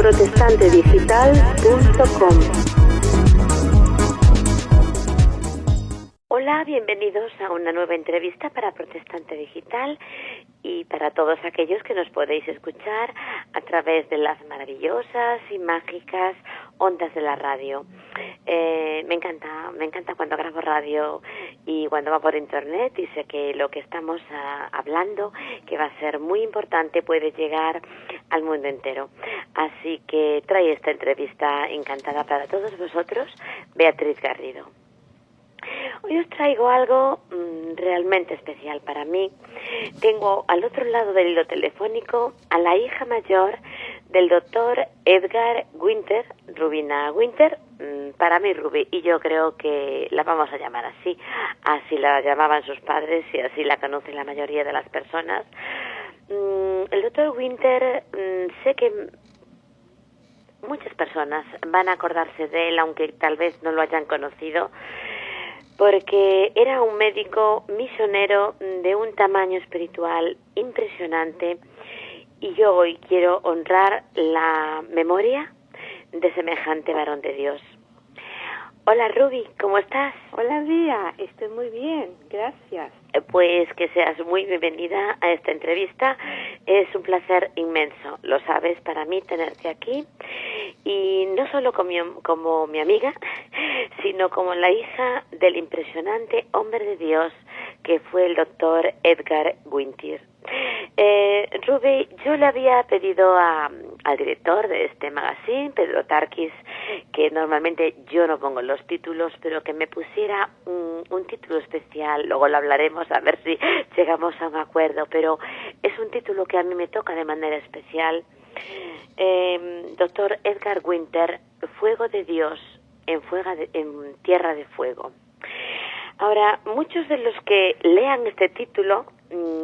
protestantedigital.com. Hola, bienvenidos a una nueva entrevista para Protestante Digital y para todos aquellos que nos podéis escuchar a través de las maravillosas y mágicas ondas de la radio. Me encanta cuando grabo radio y cuando va por internet, y sé que lo que estamos hablando, que va a ser muy importante, puede llegar al mundo entero. Así que trae esta entrevista encantada para todos vosotros, Beatriz Garrido. Hoy os traigo algo realmente especial para mí. Tengo al otro lado del hilo telefónico a la hija mayor del doctor Edgar Winter, Rubina Winter, para mí Ruby, y yo creo que la vamos a llamar así la llamaban sus padres y así la conoce la mayoría de las personas. El doctor Winter, sé que muchas personas van a acordarse de él, aunque tal vez no lo hayan conocido, porque era un médico misionero de un tamaño espiritual impresionante, y yo hoy quiero honrar la memoria de semejante varón de Dios. Hola Ruby, ¿cómo estás? Hola Bea, estoy muy bien, gracias. Pues que seas muy bienvenida a esta entrevista. Es un placer inmenso, lo sabes, para mí tenerte aquí, y no solo como mi amiga, sino como la hija del impresionante hombre de Dios que fue el doctor Edgar Winter. Ruby, yo le había pedido al director de este magazine, Pedro Tarquis, que normalmente yo no pongo los títulos, pero que me pusiera un título especial. Luego lo hablaremos a ver si llegamos a un acuerdo, pero es un título que a mí me toca de manera especial. Doctor Edgar Winter, Fuego de Dios en Tierra de Fuego. Ahora, muchos de los que lean este título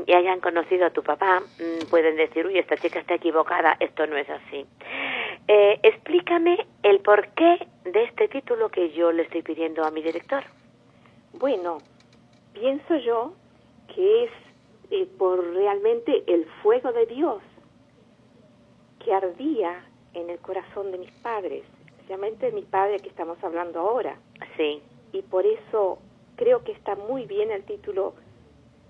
y hayan conocido a tu papá pueden decir: uy, esta chica está equivocada, esto no es así. Explícame el porqué de este título que yo le estoy pidiendo a mi director. Bueno, pienso yo que es por realmente el fuego de Dios que ardía en el corazón de mis padres, especialmente de mi padre que estamos hablando ahora. Sí. Y por eso creo que está muy bien el título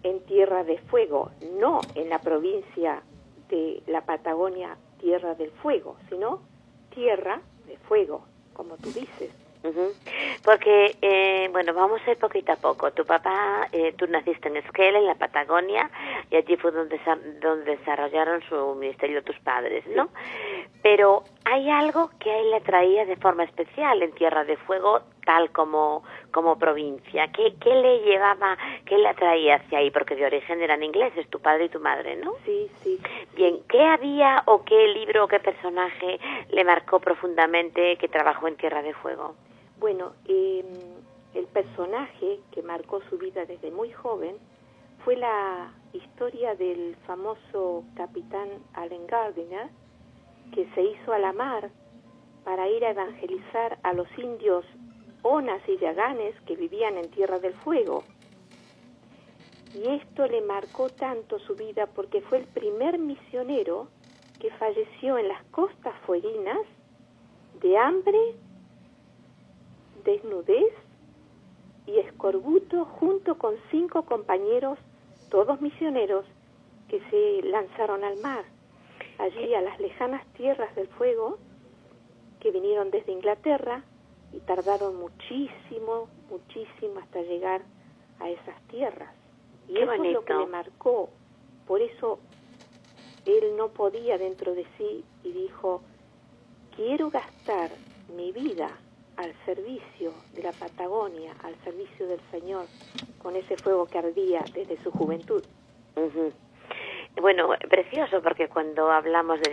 En Tierra de Fuego, no en la provincia de la Patagonia, Tierra del Fuego, sino Tierra de Fuego, como tú dices. Uh-huh. Porque, bueno, vamos a ir poquito a poco. Tu papá, tú naciste en Esquel, en la Patagonia, y allí fue donde desarrollaron su ministerio tus padres, ¿no? Sí. Pero hay algo que a él le atraía de forma especial en Tierra de Fuego, tal como provincia. ¿Qué le llevaba, qué le atraía hacia ahí? Porque de origen eran ingleses, tu padre y tu madre, ¿no? Sí, sí. Bien, ¿qué había o qué libro o qué personaje le marcó profundamente que trabajó en Tierra de Fuego? Bueno, el personaje que marcó su vida desde muy joven fue la historia del famoso capitán Allen Gardiner, que se hizo a la mar para ir a evangelizar a los indios Onas y Yaganes que vivían en Tierra del Fuego. Y esto le marcó tanto su vida porque fue el primer misionero que falleció en las costas fueguinas de hambre, desnudez y escorbuto, junto con 5 compañeros, todos misioneros, que se lanzaron al mar, allí a las lejanas tierras del fuego, que vinieron desde Inglaterra y tardaron muchísimo hasta llegar a esas tierras. Y Qué eso bonito. Es lo que le marcó. Por eso él no podía dentro de sí y dijo: quiero gastar mi vida al servicio de la Patagonia, al servicio del Señor, con ese fuego que ardía desde su juventud. Uh-huh. Bueno, precioso, porque cuando hablamos de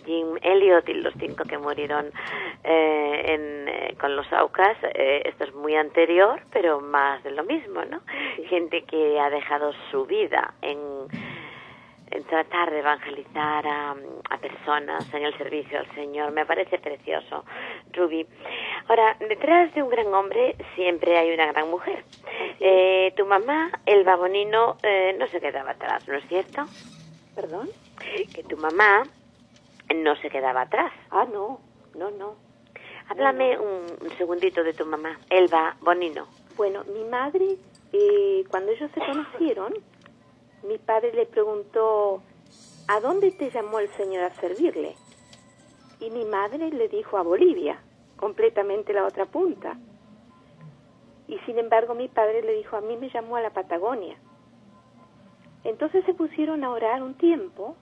Jim Elliot y los 5 que murieron con los Aucas, esto es muy anterior, pero más de lo mismo, ¿no? Sí. Gente que ha dejado su vida en tratar de evangelizar a personas en el servicio al Señor. Me parece precioso, Ruby. Ahora, detrás de un gran hombre siempre hay una gran mujer. Tu mamá, Elba Bonino, no se quedaba atrás, ¿no es cierto? ¿Perdón? Que tu mamá, no se quedaba atrás. Ah, no. Háblame un segundito de tu mamá, Elba Bonino. Bueno, mi madre, cuando ellos se conocieron, mi padre le preguntó, ¿a dónde te llamó el Señor a servirle? Y mi madre le dijo, a Bolivia, completamente la otra punta. Y sin embargo mi padre le dijo, a mí me llamó a la Patagonia. Entonces se pusieron a orar un tiempo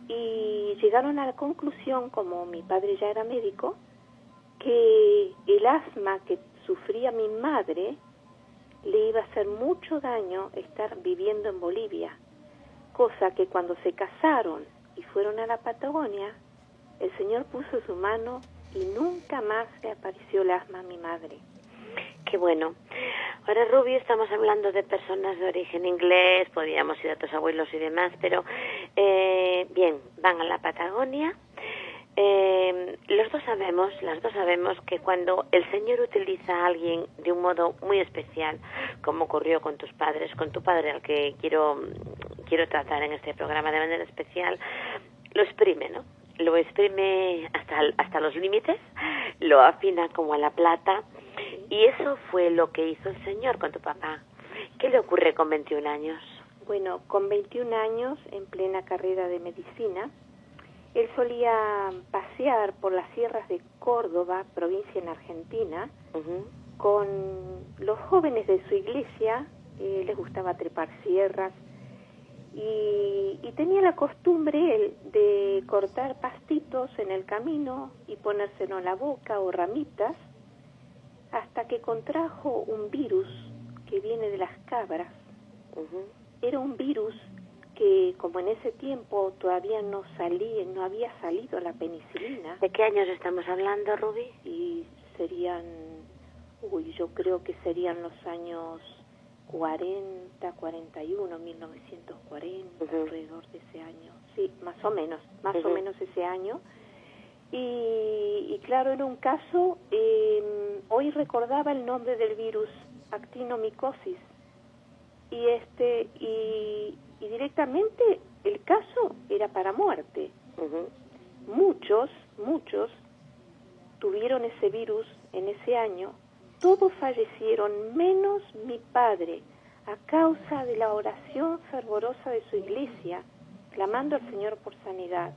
y llegaron a la conclusión, como mi padre ya era médico, que el asma que sufría mi madre le iba a hacer mucho daño estar viviendo en Bolivia, cosa que cuando se casaron y fueron a la Patagonia, el Señor puso su mano y nunca más le apareció el asma a mi madre. Qué bueno. Ahora, Ruby, estamos hablando de personas de origen inglés, podíamos ir a tus abuelos y demás, pero bien, van a la Patagonia. Las dos sabemos que cuando el Señor utiliza a alguien de un modo muy especial, como ocurrió con tus padres, con tu padre, al que quiero tratar en este programa de manera especial, lo exprime, ¿no? Lo exprime hasta los límites, lo afina como a la plata, y eso fue lo que hizo el Señor con tu papá. ¿Qué le ocurre con 21 años? Bueno, con 21 años, en plena carrera de medicina, él solía pasear por las sierras de Córdoba, provincia en Argentina, con los jóvenes de su iglesia. Les gustaba trepar sierras y tenía la costumbre él de cortar pastitos en el camino y ponérselo en la boca o ramitas, hasta que contrajo un virus que viene de las cabras. Era un virus que, como en ese tiempo todavía no había salido la penicilina. ¿De qué años estamos hablando, Ruby? Y serían, yo creo que serían los años 40, 41, 1940, alrededor de ese año. Sí, más o menos ese año. Y claro, era un caso, hoy recordaba el nombre del virus, actinomicosis, y directamente el caso era para muerte. Muchos tuvieron ese virus en ese año, todos fallecieron, menos mi padre, a causa de la oración fervorosa de su iglesia, clamando al Señor por sanidad.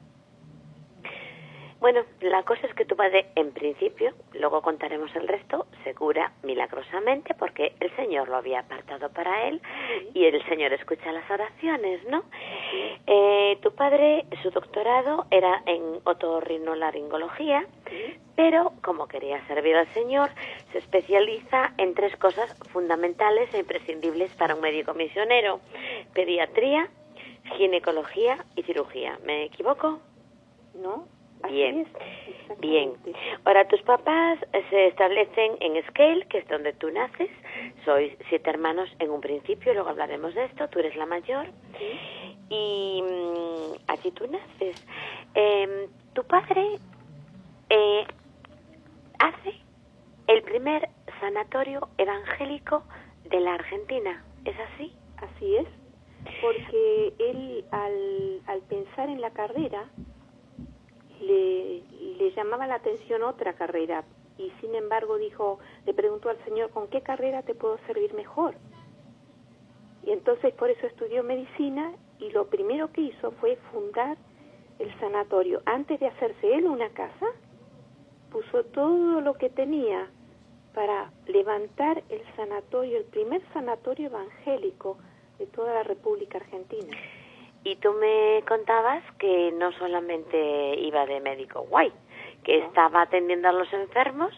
Bueno, la cosa es que tu padre, en principio, luego contaremos el resto, se cura milagrosamente porque el Señor lo había apartado para él y el Señor escucha las oraciones, ¿no? Tu padre, su doctorado era en otorrinolaringología, pero como quería servir al Señor, se especializa en 3 cosas fundamentales e imprescindibles para un médico misionero: pediatría, ginecología y cirugía. ¿Me equivoco? No. Bien. Ahora, tus papás se establecen en Esquel, que es donde tú naces. Sois 7 hermanos en un principio, luego hablaremos de esto. Tú eres la mayor. Y allí tú naces. Tu padre hace el primer sanatorio evangélico de la Argentina. ¿Es así? Así es, porque él al pensar en la carrera le llamaba la atención otra carrera, y sin embargo le preguntó al Señor, ¿con qué carrera te puedo servir mejor? Y entonces por eso estudió medicina, y lo primero que hizo fue fundar el sanatorio. Antes de hacerse él una casa, puso todo lo que tenía para levantar el sanatorio, el primer sanatorio evangélico de toda la República Argentina. Y tú me contabas que no solamente iba de médico guay, que estaba atendiendo a los enfermos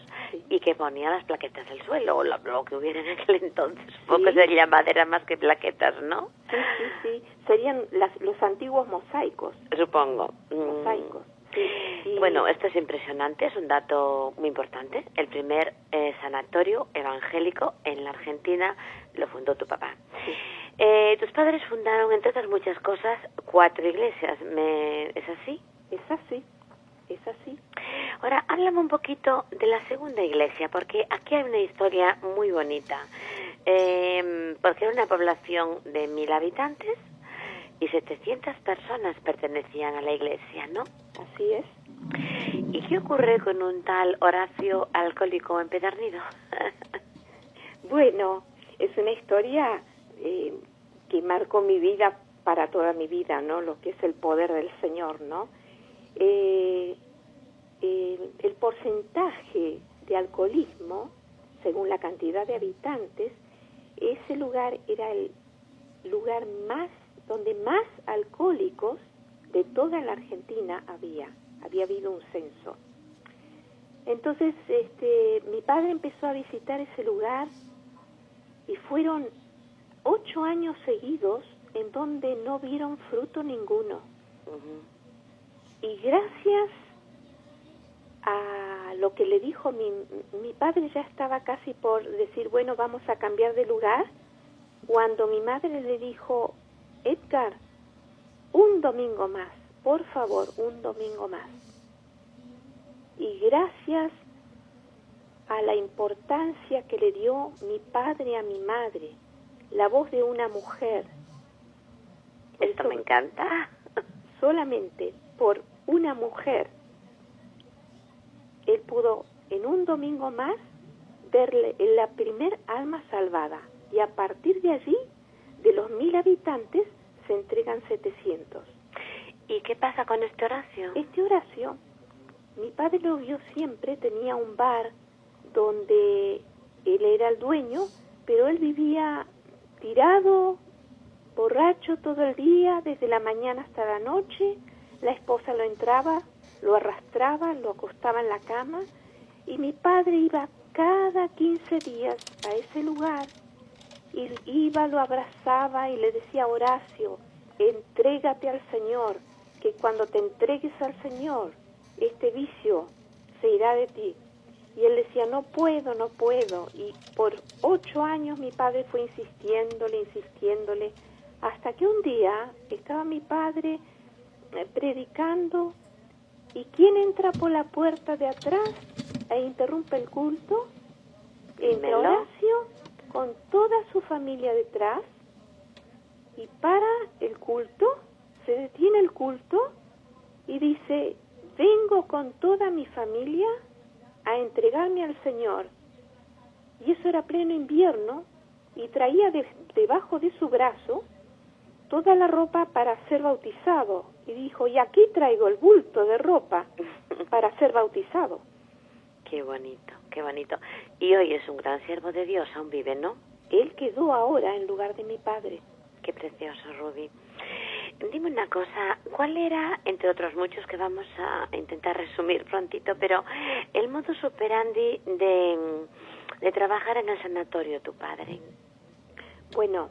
y que ponía las plaquetas del suelo, o lo que hubiera en aquel entonces. Poco sería madera más que plaquetas, ¿no? Sí. Serían los antiguos mosaicos. Supongo. Mosaicos. Sí. Bueno, esto es impresionante, es un dato muy importante. El primer sanatorio evangélico en la Argentina lo fundó tu papá. Tus padres fundaron, entre otras muchas cosas, 4 iglesias. ¿Es así? Es así. Ahora, háblame un poquito de la segunda iglesia, porque aquí hay una historia muy bonita. Porque era una población de 1000 habitantes y 700 personas pertenecían a la iglesia, ¿no? Así es. ¿Y qué ocurre con un tal Horacio alcohólico empedernido? Bueno, es una historia que marcó mi vida para toda mi vida, ¿no? Lo que es el poder del Señor, ¿no? El porcentaje de alcoholismo, según la cantidad de habitantes, ese lugar era el lugar donde más alcohólicos de toda la Argentina había habido un censo. Entonces, mi padre empezó a visitar ese lugar y fueron 8 años seguidos en donde no vieron fruto ninguno. Y gracias a lo que le dijo mi padre, ya estaba casi por decir, bueno, vamos a cambiar de lugar, cuando mi madre le dijo, Edgar, un domingo más, por favor, un domingo más. Y gracias a la importancia que le dio mi padre a mi madre, la voz de una mujer. Esto me encanta. Solamente por una mujer, él pudo en un domingo más verle la primer alma salvada. Y a partir de allí, de los 1000 habitantes, se entregan 700. ¿Y qué pasa con este Horacio? Este Horacio, mi padre lo vio siempre, tenía un bar donde él era el dueño, pero él vivía tirado, borracho todo el día, desde la mañana hasta la noche. La esposa lo entraba, lo arrastraba, lo acostaba en la cama, y mi padre iba cada 15 días a ese lugar, y iba, lo abrazaba y le decía, Horacio, entrégate al Señor, que cuando te entregues al Señor, este vicio se irá de ti. Y él decía, no puedo. Y por 8 años mi padre fue insistiéndole, hasta que un día estaba mi padre predicando, y ¿quién entra por la puerta de atrás e interrumpe el culto? Entra Horacio con toda su familia detrás, y para el culto, se detiene el culto y dice, vengo con toda mi familia a entregarme al Señor. Y eso era pleno invierno, y traía debajo de su brazo toda la ropa para ser bautizado. Y dijo, y aquí traigo el bulto de ropa para ser bautizado. Qué bonito, qué bonito. Y hoy es un gran siervo de Dios, aún vive, ¿no? Él quedó ahora en lugar de mi padre. Qué precioso, Ruby. Dime una cosa, ¿cuál era, entre otros muchos que vamos a intentar resumir prontito, pero el modus operandi de trabajar en el sanatorio, tu padre? Bueno,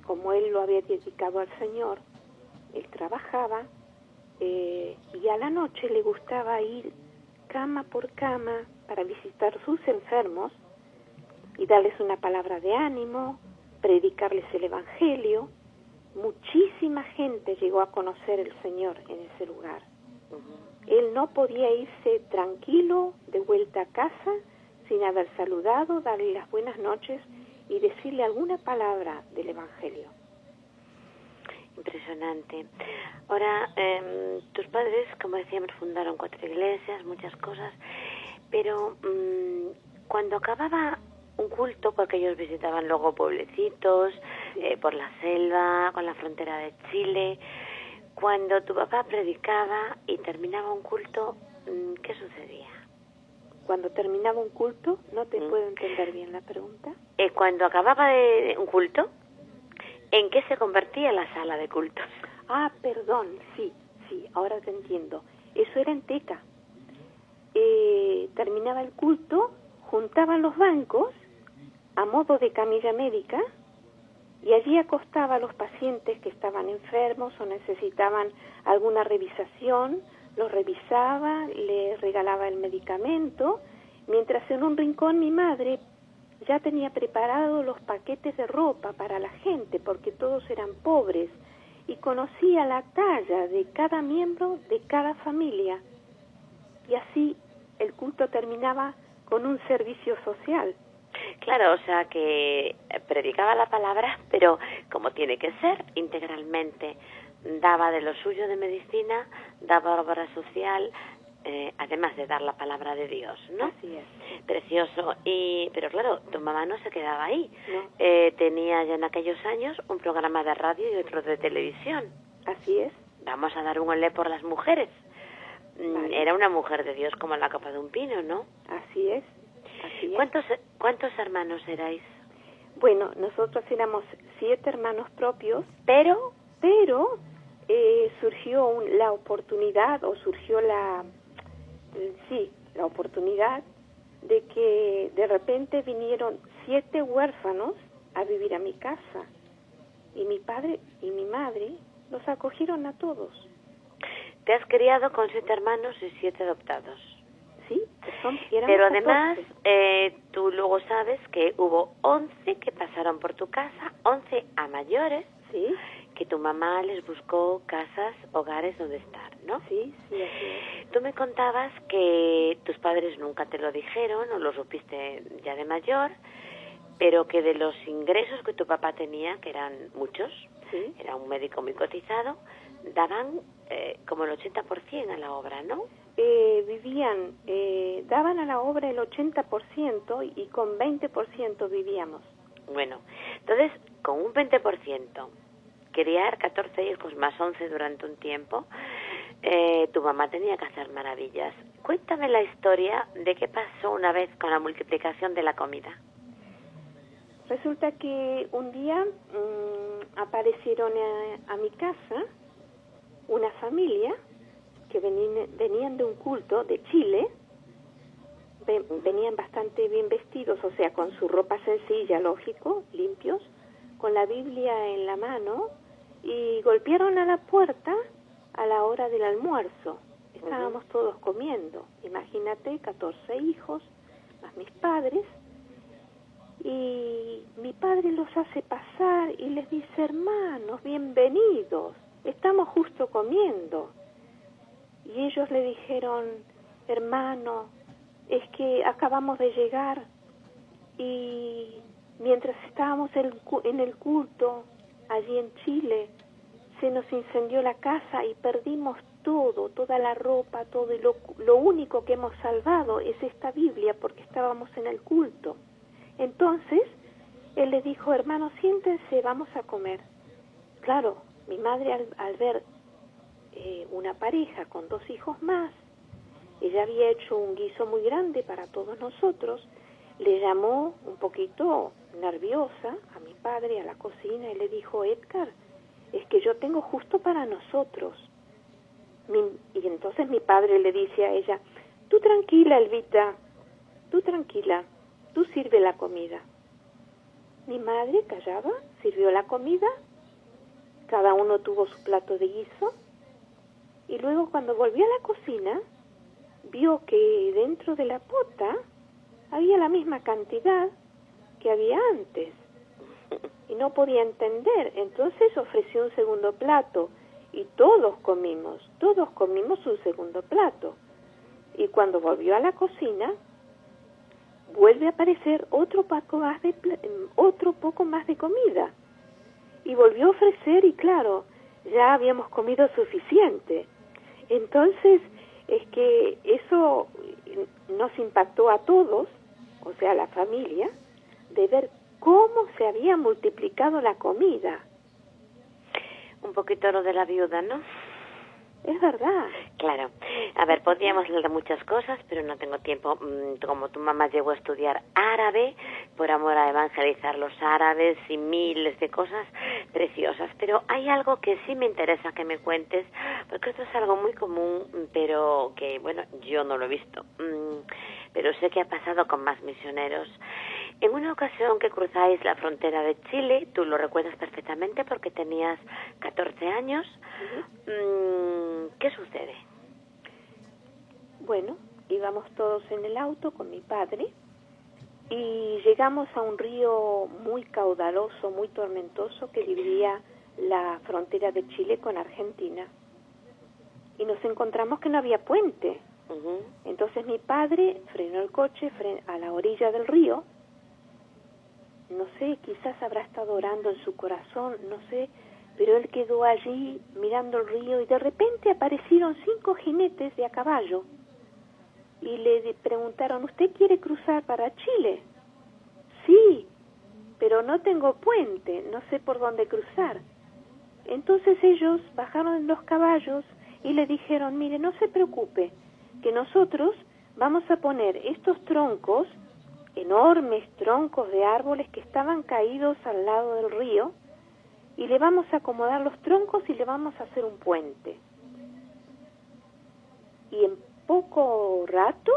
como él lo había dedicado al Señor, él trabajaba y a la noche le gustaba ir cama por cama para visitar sus enfermos y darles una palabra de ánimo, predicarles el Evangelio. Muchísima gente llegó a conocer el Señor en ese lugar. Él no podía irse tranquilo de vuelta a casa sin haber saludado, darle las buenas noches y decirle alguna palabra del Evangelio. Impresionante. Ahora, tus padres, como decíamos, fundaron 4 iglesias, muchas cosas, pero cuando acababa un culto, porque ellos visitaban luego pueblecitos, por la selva, con la frontera de Chile, cuando tu papá predicaba y terminaba un culto, ¿qué sucedía? Cuando terminaba un culto, no te puedo entender bien la pregunta. Cuando acababa de un culto, ¿en qué se convertía la sala de cultos? Ah, perdón, sí, ahora te entiendo. Eso era en Teca. Terminaba el culto, juntaban los bancos a modo de camilla médica y allí acostaba a los pacientes que estaban enfermos o necesitaban alguna revisación, los revisaba, les regalaba el medicamento, mientras en un rincón mi madre ya tenía preparados los paquetes de ropa para la gente, porque todos eran pobres, y conocía la talla de cada miembro de cada familia. Y así el culto terminaba con un servicio social. Claro, o sea que predicaba la palabra, pero como tiene que ser, integralmente. Daba de lo suyo de medicina, daba obra social, además de dar la palabra de Dios, ¿no? Así es. Precioso. Pero claro, tu mamá no se quedaba ahí. No. Tenía ya en aquellos años un programa de radio y otro de televisión. Así es. Vamos a dar un olé por las mujeres. Vale. Era una mujer de Dios como la copa de un pino, ¿no? Así es. Así es. ¿Cuántos hermanos erais? Bueno, nosotros éramos 7 hermanos propios, Pero surgió la oportunidad, o surgió la oportunidad de que de repente vinieron 7 huérfanos a vivir a mi casa, y mi padre y mi madre los acogieron a todos. te has criado con 7 hermanos y 7 adoptados. Sí, pero además tú luego sabes que hubo 11 que pasaron por tu casa, 11 a mayores, sí, que tu mamá les buscó casas, hogares donde estar, ¿no? Sí, sí, así es. Tú me contabas que tus padres nunca te lo dijeron, o lo supiste ya de mayor, pero que de los ingresos que tu papá tenía, que eran muchos, sí, era un médico muy cotizado, daban como el 80% a la obra, ¿no? Daban a la obra el 80% y con 20% vivíamos. Bueno, entonces, con un 20%, criar 14 hijos más 11 durante un tiempo, tu mamá tenía que hacer maravillas. Cuéntame la historia de qué pasó una vez con la multiplicación de la comida. Resulta que un día aparecieron a mi casa una familia que venían de un culto de Chile, venían bastante bien vestidos, o sea, con su ropa sencilla, lógico, limpios, con la Biblia en la mano, y golpearon a la puerta a la hora del almuerzo. Estábamos todos comiendo, imagínate, 14 hijos, más mis padres, y mi padre los hace pasar y les dice: hermanos, bienvenidos, estamos justo comiendo. Y ellos le dijeron: hermano, es que acabamos de llegar y mientras estábamos en el culto allí en Chile, se nos incendió la casa y perdimos todo, toda la ropa, todo, y lo único que hemos salvado es esta Biblia porque estábamos en el culto. Entonces, él le dijo: hermano, siéntense, vamos a comer. Claro, mi madre al ver una pareja con 2 hijos más, ella había hecho un guiso muy grande para todos nosotros, le llamó un poquito nerviosa a mi padre a la cocina y le dijo: Edgar, es que yo tengo justo para nosotros. Y entonces mi padre le dice a ella: tú tranquila, Elvita, tú tranquila, tú sirve la comida. Mi madre callaba, sirvió la comida, cada uno tuvo su plato de guiso, y luego cuando volvió a la cocina, vio que dentro de la pota había la misma cantidad que había antes, y no podía entender. Entonces ofreció un segundo plato, y todos comimos un segundo plato. Y cuando volvió a la cocina, vuelve a aparecer otro poco más de comida, y volvió a ofrecer, y claro, ya habíamos comido suficiente. Entonces, es que eso nos impactó a todos, o sea, a la familia, de ver cómo se había multiplicado la comida. Un poquito lo de la viuda, ¿no? Es verdad. Claro. A ver, podríamos hablar de muchas cosas, pero no tengo tiempo. Como tu mamá llegó a estudiar árabe, por amor a evangelizar los árabes y miles de cosas preciosas. Pero hay algo que sí me interesa que me cuentes, porque esto es algo muy común, pero que, bueno, yo no lo he visto. Pero sé que ha pasado con más misioneros. En una ocasión que cruzáis la frontera de Chile, tú lo recuerdas perfectamente porque tenías 14 años, ¿qué sucede? Bueno, íbamos todos en el auto con mi padre y llegamos a un río muy caudaloso, muy tormentoso, que dividía la frontera de Chile con Argentina. Y nos encontramos que no había puente. Entonces mi padre frenó el coche a la orilla del río no sé, quizás habrá estado orando en su corazón, no sé, pero él quedó allí mirando el río y de repente aparecieron 5 jinetes de a caballo y le preguntaron, ¿usted quiere cruzar para Chile? Sí, pero no tengo puente, no sé por dónde cruzar. Entonces ellos bajaron en los caballos y le dijeron, mire, no se preocupe, que nosotros vamos a poner estos troncos, enormes troncos de árboles que estaban caídos al lado del río, y le vamos a acomodar los troncos y le vamos a hacer un puente. Y en poco rato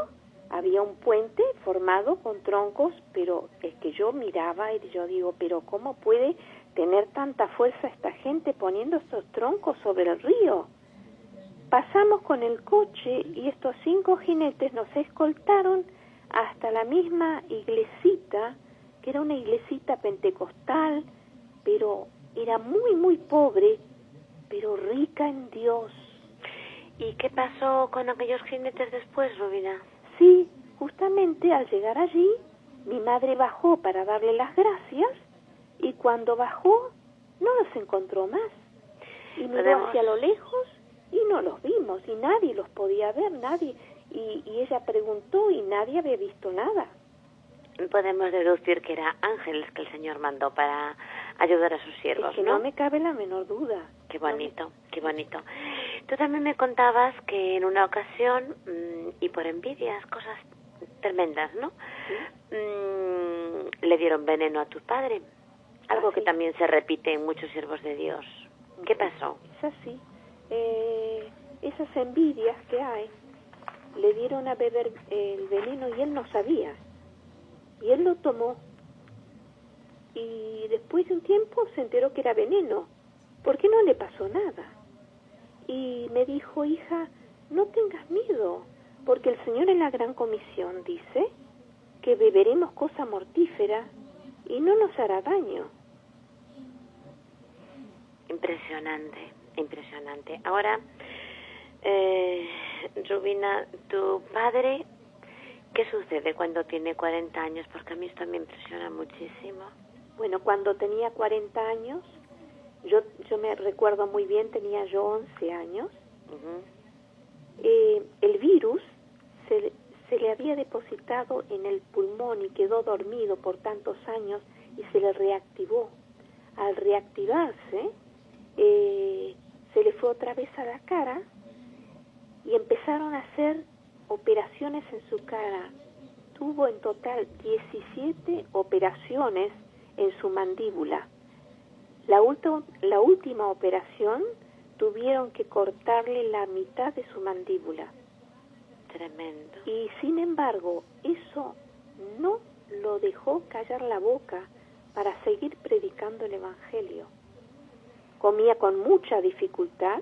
había un puente formado con troncos, pero es que yo miraba y yo digo, pero ¿cómo puede tener tanta fuerza esta gente poniendo estos troncos sobre el río? Pasamos con el coche y estos 5 jinetes nos escoltaron hasta la misma iglesita, que era una iglesita pentecostal, pero era muy, muy pobre, pero rica en Dios. ¿Y qué pasó con aquellos jinetes después, Rubina? Sí, justamente al llegar allí, mi madre bajó para darle las gracias y cuando bajó no los encontró más. Y miró hacia lo lejos y no los vimos y nadie los podía ver, nadie. Y ella preguntó y nadie había visto nada. Podemos deducir que eran ángeles que el Señor mandó para ayudar a sus siervos, es que ¿no? No me cabe la menor duda. Qué bonito, qué bonito. Tú también me contabas que en una ocasión, y por envidias, cosas tremendas, ¿no? ¿Sí? Le dieron veneno a tu padre, algo que también se repite en muchos siervos de Dios. ¿Qué pasó? Es así. Esas envidias que hay, le dieron a beber el veneno y él no sabía. Y él lo tomó. Y después de un tiempo se enteró que era veneno, porque no le pasó nada. Y me dijo, hija, no tengas miedo, porque el Señor en la Gran Comisión dice que beberemos cosa mortífera y no nos hará daño. Impresionante, impresionante. Ahora, Rubina, tu padre, ¿qué sucede cuando tiene 40 años? Porque a mí esto me impresiona muchísimo. Bueno, cuando tenía 40 años, yo me recuerdo muy bien, tenía yo 11 años. El virus se le había depositado en el pulmón y quedó dormido por tantos años y se le reactivó. Al reactivarse, se le fue otra vez a la cara y empezaron a hacer operaciones en su cara. Tuvo en total 17 operaciones en su mandíbula. La última operación tuvieron que cortarle la mitad de su mandíbula. Tremendo. Y sin embargo, eso no lo dejó callar la boca para seguir predicando el Evangelio. Comía con mucha dificultad,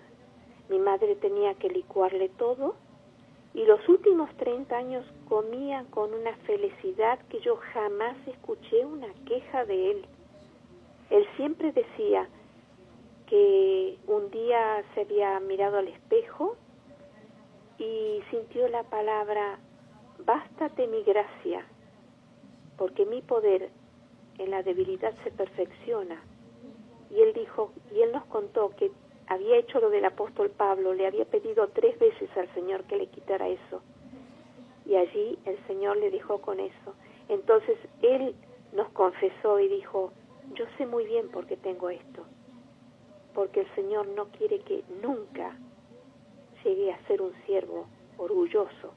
mi madre tenía que licuarle todo, y los últimos 30 años comía con una felicidad que yo jamás escuché una queja de él. Él siempre decía que un día se había mirado al espejo y sintió la palabra, bástate mi gracia, porque mi poder en la debilidad se perfecciona. Y él dijo, y él nos contó que había hecho lo del apóstol Pablo, le había pedido 3 veces al Señor que le quitara eso. Y allí el Señor le dejó con eso. Entonces él nos confesó y dijo, yo sé muy bien por qué tengo esto. Porque el Señor no quiere que nunca llegue a ser un siervo orgulloso.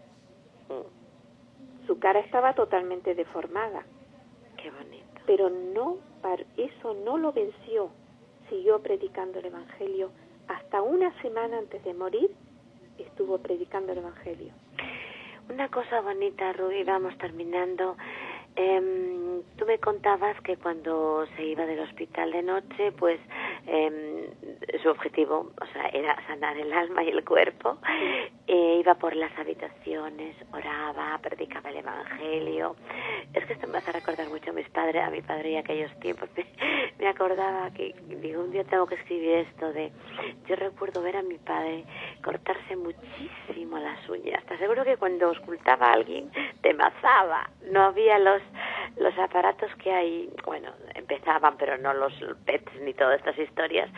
Su cara estaba totalmente deformada. Qué bonito. Pero no, eso no lo venció. Siguió predicando el Evangelio. Hasta una semana antes de morir, estuvo predicando el Evangelio. Una cosa bonita, Ruby, vamos terminando. Tú me contabas que cuando se iba del hospital de noche, pues su objetivo, o sea, era sanar el alma y el cuerpo. Iba por las habitaciones, oraba, predicaba el Evangelio. Es que esto me hace recordar mucho a mi padre y aquellos tiempos. Me acordaba que, digo, un día tengo que escribir esto de, yo recuerdo ver a mi padre cortarse muchísimo las uñas. Te aseguro que cuando auscultaba a alguien, te mazaba. No había los los aparatos que hay, bueno, empezaban, pero no los pets ni todas estas historias,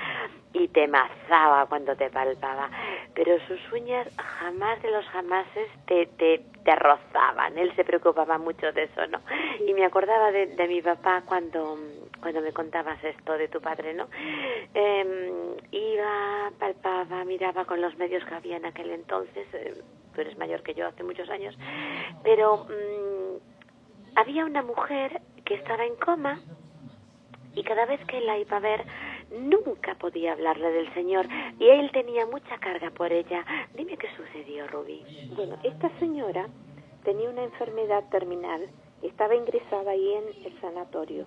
y te mazaba cuando te palpaba, pero sus uñas jamás de los jamases te rozaban. Él se preocupaba mucho de eso, ¿no? Y me acordaba de mi papá cuando me contabas esto de tu padre, ¿no? Iba, palpaba, miraba con los medios que había en aquel entonces. Tú eres mayor que yo, hace muchos años, pero había una mujer que estaba en coma y cada vez que la iba a ver nunca podía hablarle del Señor y él tenía mucha carga por ella. Dime qué sucedió, Rubí. Bueno, esta señora tenía una enfermedad terminal, estaba ingresada ahí en el sanatorio.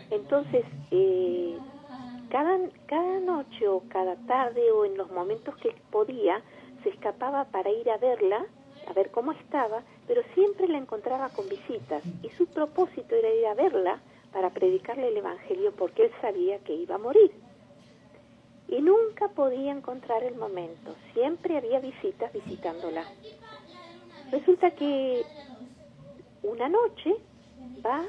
Entonces, cada noche o cada tarde o en los momentos que podía, se escapaba para ir a verla, a ver cómo estaba, pero siempre la encontraba con visitas y su propósito era ir a verla para predicarle el Evangelio porque él sabía que iba a morir. Y nunca podía encontrar el momento, siempre había visitas visitándola. Resulta que una noche va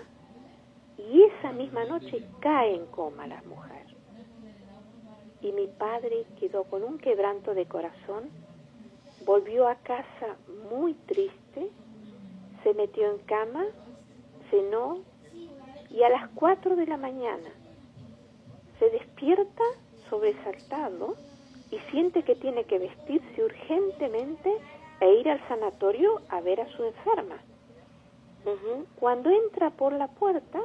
y esa misma noche cae en coma la mujer. Y mi padre quedó con un quebranto de corazón, volvió a casa muy triste, se metió en cama, cenó y a las 4 de la mañana se despierta sobresaltado y siente que tiene que vestirse urgentemente e ir al sanatorio a ver a su enferma. Cuando entra por la puerta,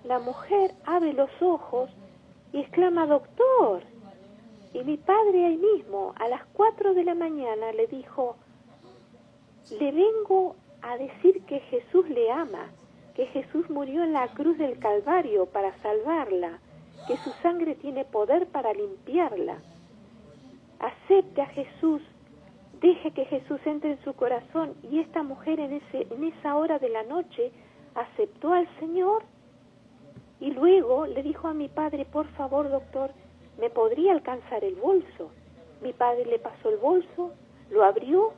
la mujer abre los ojos y exclama: doctor. Y mi padre ahí mismo, a las 4 de la mañana, le dijo: le vengo a decir que Jesús le ama, que Jesús murió en la cruz del Calvario para salvarla, que su sangre tiene poder para limpiarla. Acepte a Jesús, deje que Jesús entre en su corazón. Y esta mujer en esa hora de la noche aceptó al Señor y luego le dijo a mi padre: por favor, doctor, ¿me podría alcanzar el bolso? Mi padre le pasó el bolso, lo abrió,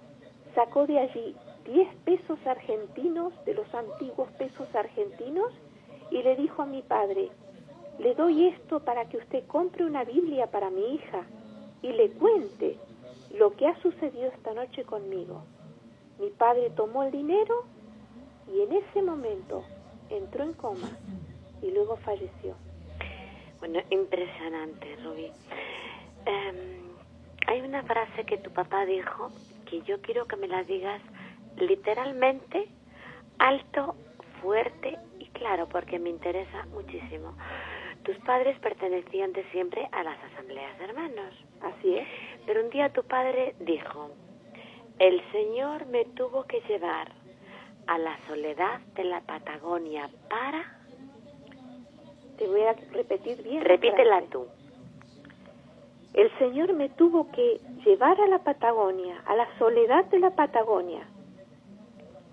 sacó de allí 10 pesos argentinos, de los antiguos pesos argentinos, y le dijo a mi padre: le doy esto para que usted compre una Biblia para mi hija y le cuente lo que ha sucedido esta noche conmigo. Mi padre tomó el dinero y en ese momento entró en coma y luego falleció. Bueno, impresionante, Rubí. Hay una frase que tu papá dijo que yo quiero que me la digas literalmente, alto, fuerte y claro, porque me interesa muchísimo. Tus padres pertenecían de siempre a las asambleas de hermanos. Así es. Pero un día tu padre dijo: el Señor me tuvo que llevar a la soledad de la Patagonia para... Te voy a repetir bien. Repítela tú. El Señor me tuvo que llevar a la Patagonia, a la soledad de la Patagonia,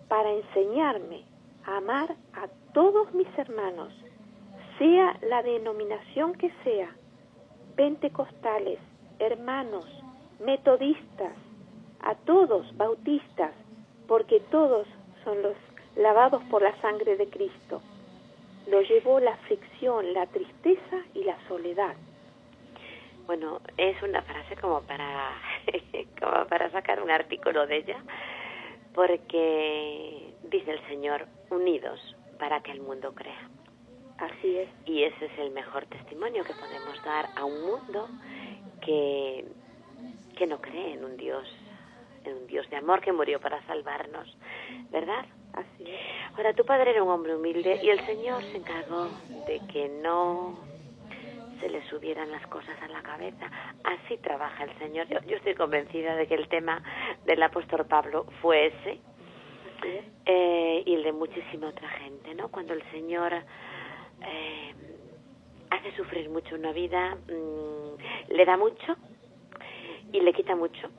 para enseñarme a amar a todos mis hermanos, sea la denominación que sea, pentecostales, hermanos, metodistas, a todos, bautistas, porque todos son los lavados por la sangre de Cristo. Lo llevó la aflicción, la tristeza y la soledad. Bueno, es una frase como para sacar un artículo de ella, porque dice el Señor: unidos para que el mundo crea. Así es. Y ese es el mejor testimonio que podemos dar a un mundo que no cree en un Dios de amor que murió para salvarnos, ¿verdad? Así es. Ahora, tu padre era un hombre humilde y el Señor se encargó de que no se le subieran las cosas a la cabeza. Así trabaja el Señor. Yo estoy convencida de que el tema del apóstol Pablo fue ese, y el de muchísima otra gente, ¿no? Cuando el Señor hace sufrir mucho una vida, le da mucho y le quita mucho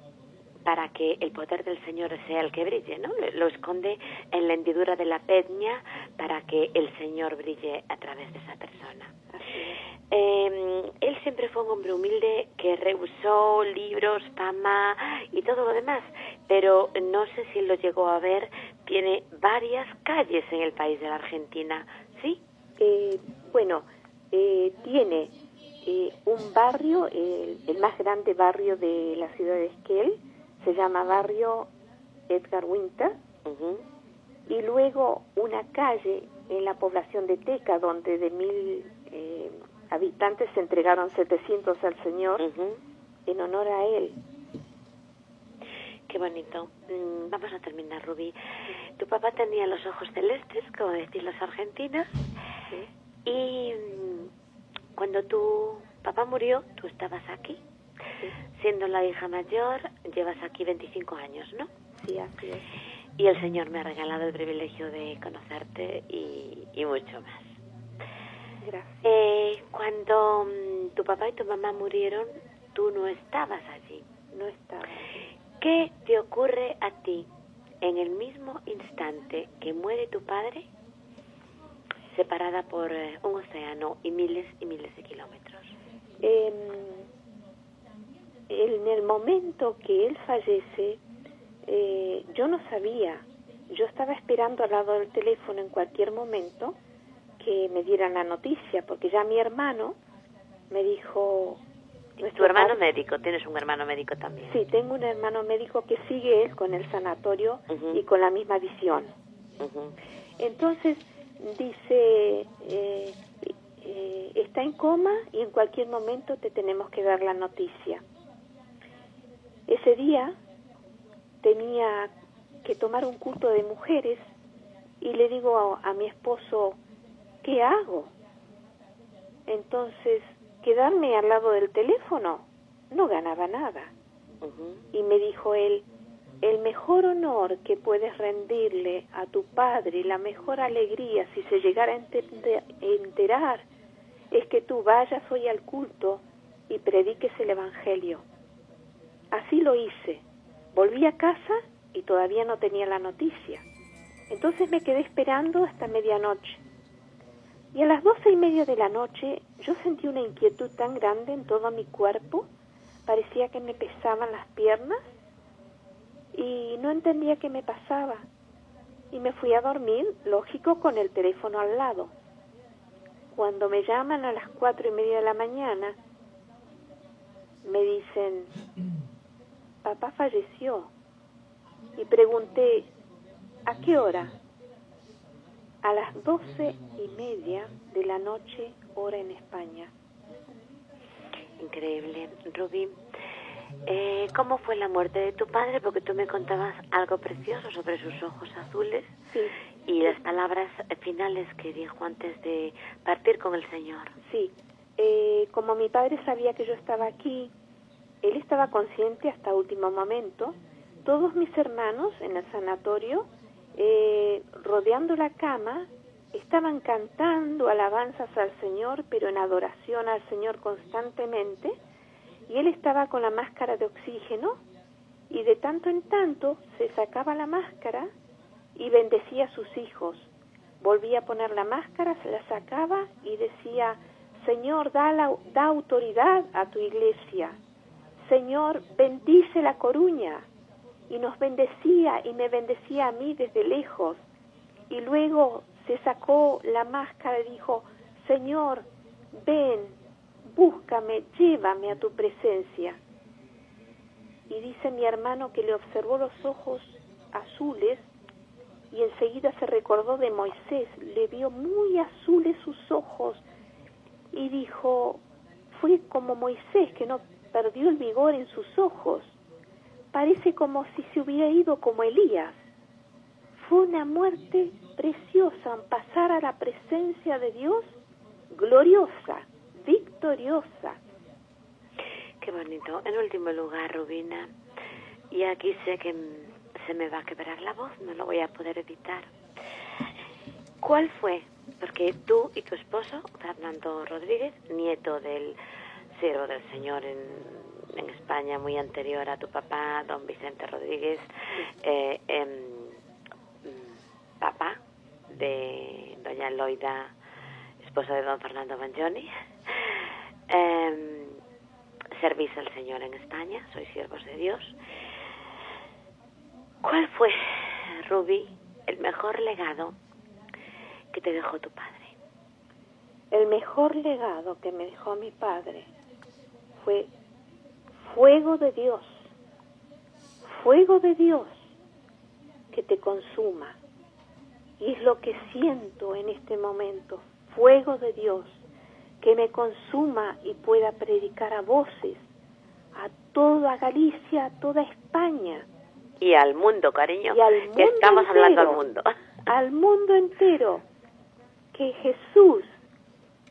para que el poder del Señor sea el que brille, ¿no? Lo esconde en la hendidura de la peña para que el Señor brille a través de esa persona. Él siempre fue un hombre humilde que rehusó libros, fama y todo lo demás, pero no sé si lo llegó a ver, tiene varias calles en el país de la Argentina, ¿sí? Bueno, tiene un barrio, el más grande barrio de la ciudad de Esquel, se llama barrio Edgar Winter, y luego una calle en la población de Teca, donde de 1000 habitantes se entregaron 700 al Señor en honor a él. Qué bonito. Vamos a terminar, Rubí. Tu papá tenía los ojos celestes, como decís los argentinos, y cuando tu papá murió, tú estabas aquí. Siendo la hija mayor, llevas aquí 25 años, ¿no? Sí, así es. Y el Señor me ha regalado el privilegio de conocerte y mucho más. Gracias. Cuando tu papá y tu mamá murieron, tú no estabas allí. No estaba. ¿Qué te ocurre a ti en el mismo instante que muere tu padre, separada por un océano y miles de kilómetros? En el momento que él fallece, yo no sabía. Yo estaba esperando al lado del teléfono en cualquier momento que me dieran la noticia, porque ya mi hermano me dijo... ¿Tu hermano médico? ¿Tienes un hermano médico también? Sí, tengo un hermano médico que sigue él con el sanatorio y con la misma visión. Entonces dice, está en coma y en cualquier momento te tenemos que dar la noticia. Ese día tenía que tomar un culto de mujeres y le digo a mi esposo, ¿qué hago? Entonces, quedarme al lado del teléfono no ganaba nada. Y me dijo él, el mejor honor que puedes rendirle a tu padre y la mejor alegría si se llegara a enterar es que tú vayas hoy al culto y prediques el Evangelio. Así lo hice. Volví a casa y todavía no tenía la noticia. Entonces me quedé esperando hasta medianoche. Y a las 12:30 de la noche yo sentí una inquietud tan grande en todo mi cuerpo, parecía que me pesaban las piernas y no entendía qué me pasaba. Y me fui a dormir, lógico, con el teléfono al lado. Cuando me llaman a las 4:30 de la mañana, me dicen, papá falleció. Y pregunté, ¿a qué hora? A las 12:30 de la noche, hora en España. Increíble. Rubí, ¿cómo fue la muerte de tu padre? Porque tú me contabas algo precioso sobre sus ojos azules y las palabras finales que dijo antes de partir con el Señor. Sí, como mi padre sabía que yo estaba aquí, él estaba consciente hasta último momento. Todos mis hermanos en el sanatorio, rodeando la cama, estaban cantando alabanzas al Señor, pero en adoración al Señor constantemente, y él estaba con la máscara de oxígeno, y de tanto en tanto se sacaba la máscara y bendecía a sus hijos. Volvía a poner la máscara, se la sacaba y decía, Señor, da autoridad a tu iglesia. Señor, bendice La Coruña. Y nos bendecía y me bendecía a mí desde lejos. Y luego se sacó la máscara y dijo, Señor, ven, búscame, llévame a tu presencia. Y dice mi hermano que le observó los ojos azules y enseguida se recordó de Moisés, le vio muy azules sus ojos y dijo, fue como Moisés que no perdió el vigor en sus ojos. Parece como si se hubiera ido como Elías. Fue una muerte preciosa, pasar a la presencia de Dios, gloriosa, victoriosa. Qué bonito. En último lugar, Rubina, y aquí sé que se me va a quebrar la voz, no lo voy a poder evitar. ¿Cuál fue? Porque tú y tu esposo, Fernando Rodríguez, nieto del siervo del Señor en España, muy anterior a tu papá, don Vicente Rodríguez, papá de doña Loida, esposa de don Fernando Banjoni, servís al Señor en España, sois siervos de Dios. ¿Cuál fue, Rubí, el mejor legado que te dejó tu padre? El mejor legado que me dejó mi padre fue fuego de Dios que te consuma. Y es lo que siento en este momento, fuego de Dios que me consuma y pueda predicar a voces a toda Galicia, a toda España. Y al mundo, cariño, y al mundo que estamos entero, hablando al mundo. Al mundo entero, que Jesús,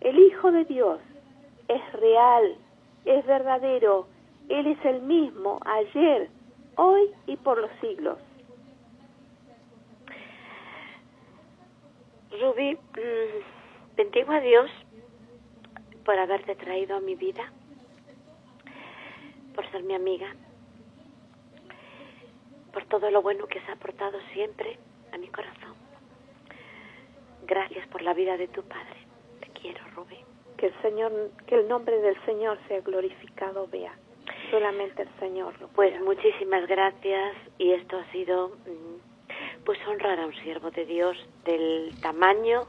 el Hijo de Dios, es real, es verdadero, Él es el mismo, ayer, hoy y por los siglos. Ruby, bendigo a Dios por haberte traído a mi vida, por ser mi amiga, por todo lo bueno que has aportado siempre a mi corazón. Gracias por la vida de tu padre. Te quiero, Ruby. Que el nombre del Señor sea glorificado, Bea. Solamente el Señor lo puede. Pues muchísimas gracias, y esto ha sido pues honrar a un siervo de Dios del tamaño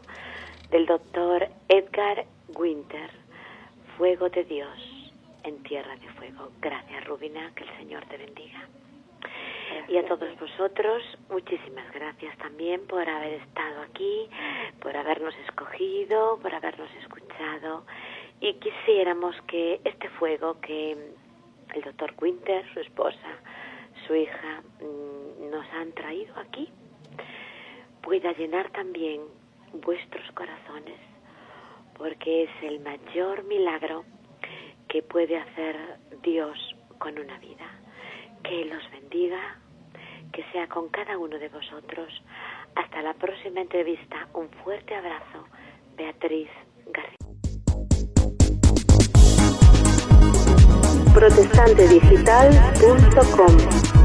del doctor Edgar Winter. Fuego de Dios en tierra de fuego. Gracias, Rubina, que el Señor te bendiga. Gracias. Y a todos vosotros, muchísimas gracias también por haber estado aquí, por habernos escogido, por habernos escuchado, y quisiéramos que este fuego que el doctor Winter, su esposa, su hija, nos han traído aquí, pueda llenar también vuestros corazones, porque es el mayor milagro que puede hacer Dios con una vida. Que los bendiga, que sea con cada uno de vosotros. Hasta la próxima entrevista. Un fuerte abrazo. Beatriz García. protestantedigital.com